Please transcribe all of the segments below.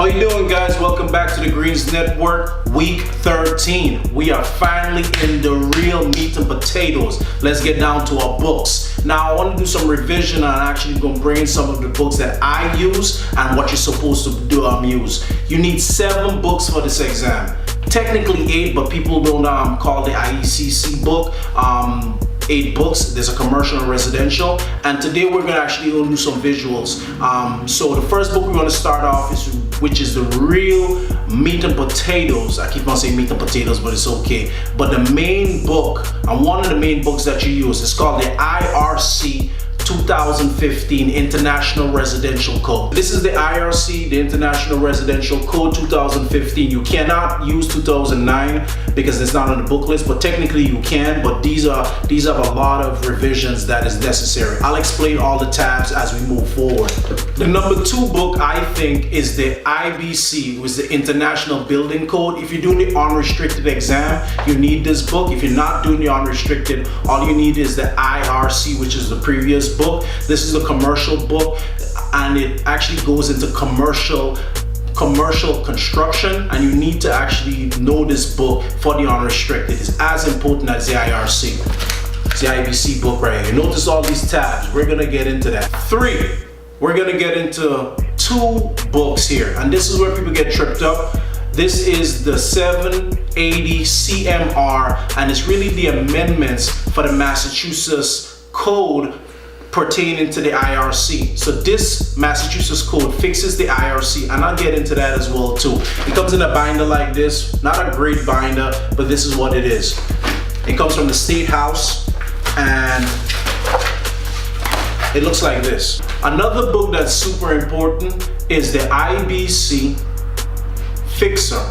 How you doing, guys? Welcome back to the Dgreenz Network, week 13. We are finally in the real meat and potatoes. Let's get down to our books. Now, I want to do some revision. I'm actually going to bring in some of the books that I use and what you're supposed to do use. You need 7 books for this exam. Technically 8, but people don't call the IECC book 8 books. There's a commercial and residential, and today we're going to actually do some visuals. So the first book we're going to start off is, which is the real meat and potatoes. I keep on saying meat and potatoes, but it's okay. But the main book, and one of the main books that you use, is called the IRC 2015 International Residential Code. This is the IRC, the International Residential Code 2015. You cannot use 2009 because it's not on the book list, but technically you can, but these have a lot of revisions that is necessary. I'll explain all the tabs as we move forward. The number 2 book, I think, is the IBC, which is the International Building Code. If you're doing the unrestricted exam, you need this book. If you're not doing the unrestricted, all you need is the IRC, which is the previous book. This is a commercial book, and it actually goes into commercial construction, and you need to actually know this book for the unrestricted. It's as important as the IRC. It's the IBC book right here. Notice all these tabs. We're gonna get into that. 3, we're gonna get into 2 books here, and this is where people get tripped up. This is the 780 CMR, and it's really the amendments for the Massachusetts code pertaining to the IRC. So this Massachusetts code fixes the IRC, and I'll get into that as well too. It comes in a binder like this, not a great binder, but this is what it is. It comes from the State House, and it looks like this. Another book that's super important is the IBC Fixer,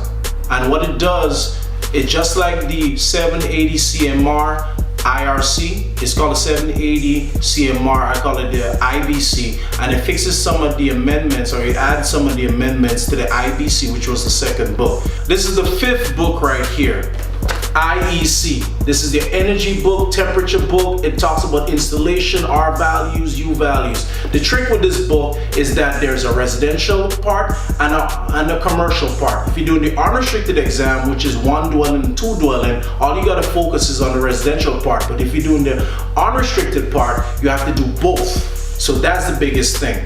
and what it does is just like the 780 CMR IRC, it's called a 780 CMR, I call it the IBC, and it fixes some of the amendments, or it adds some of the amendments to the IBC, which was the second book. This is the 5th book right here, IEC. This is the energy book, temperature book. It talks about installation, R values, U values. The trick with this book is that there's a residential part and a commercial part. If you're doing the unrestricted exam, which is 1 dwelling and 2 dwelling, all you gotta focus is on the residential part. But if you're doing the unrestricted part, you have to do both. So that's the biggest thing.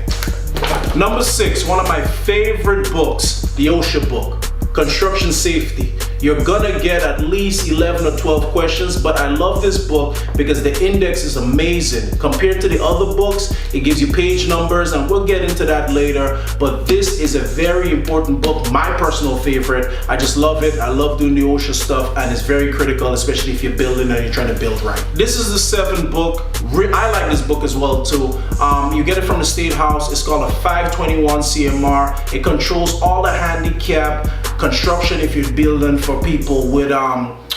Number 6, one of my favorite books, the OSHA book, Construction Safety. You're gonna get at least 11 or 12 questions, but I love this book because the index is amazing. Compared to the other books, it gives you page numbers, and we'll get into that later, but this is a very important book, my personal favorite. I just love it. I love doing the OSHA stuff, and it's very critical, especially if you're building and you're trying to build right. This is the 7th book. I like this book as well too. You get it from the State House. It's called a 521 CMR. It controls all the handicap construction if you're building for people with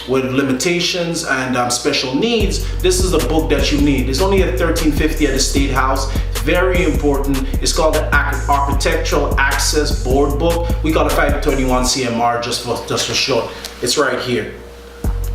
limitations and special needs. This is the book that you need. It's only at $13.50 at the State House. It's very important. It's called the Architectural Access Board book. We call it 521 CMR just for short. It's right here.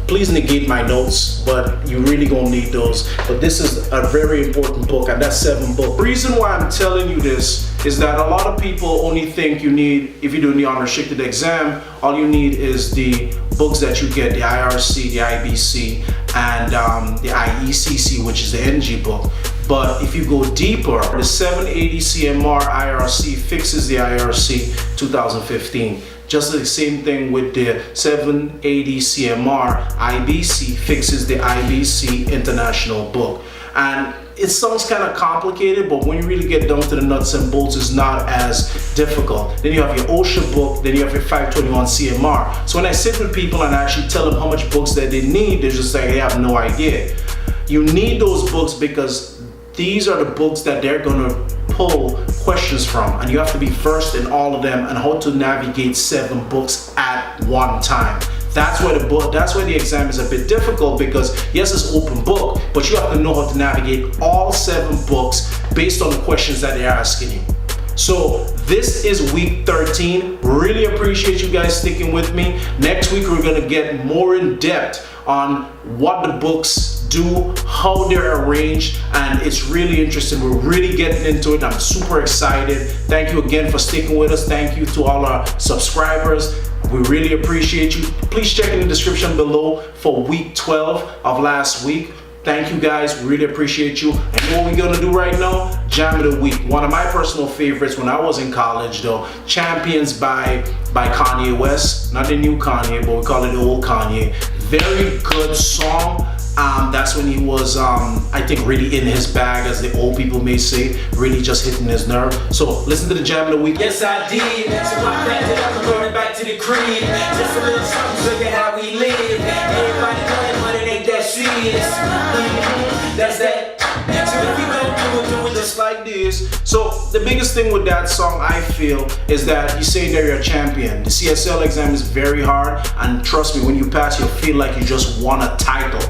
Please negate my notes, but you really gonna need those. But this is a very important book, and that's 7 books. The reason why I'm telling you this is that a lot of people only think you need, if you're doing the unrestricted exam, all you need is the books that you get, the IRC, the IBC, and the IECC, which is the energy book. But if you go deeper, the 780 CMR IRC fixes the IRC 2015. Just the same thing with the 780 CMR IBC fixes the IBC International book. And it sounds kind of complicated, but when you really get down to the nuts and bolts, it's not as difficult. Then you have your OSHA book, then you have your 521 CMR. So when I sit with people and I actually tell them how much books that they need, they're just like, they have no idea. You need those books because these are the books that they're gonna pull questions from, and you have to be versed in all of them and how to navigate 7 books at one time. That's where the exam is a bit difficult, because yes, it's open book, but you have to know how to navigate all 7 books based on the questions that they're asking you. So this is week 13. Really appreciate you guys sticking with me. Next week we're gonna get more in depth on what the books do, how they're arranged, and it's really interesting. We're really getting into it. I'm super excited. Thank you again for sticking with us. Thank you to all our subscribers. We really appreciate you. Please check in the description below for week 12 of last week. Thank you guys, we really appreciate you. And what we're gonna do right now, Jam of the Week. One of my personal favorites when I was in college though, Champions by Kanye West. Not the new Kanye, but we call it the old Kanye. Very good song. That's when he was, I think, really in his bag, as the old people may say, really just hitting his nerve. So listen to the Jam of the Week. Yes, I did. So I backed it up and brought it back to the crib. Just a little something, look at how we live. Everybody playing, but it ain't that serious. That's that. So if we gon' do it just like this. So the biggest thing with that song, I feel, is that you say that you're a champion. The CSL exam is very hard, and trust me, when you pass, you'll feel like you just won a title.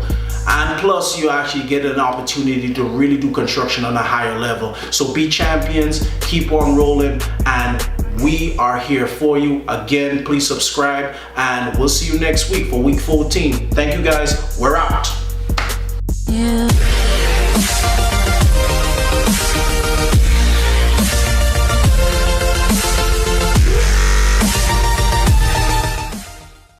And plus, you actually get an opportunity to really do construction on a higher level. So be champions, keep on rolling, and we are here for you. Again, please subscribe, and we'll see you next week for week 14. Thank you guys. We're out. Yeah.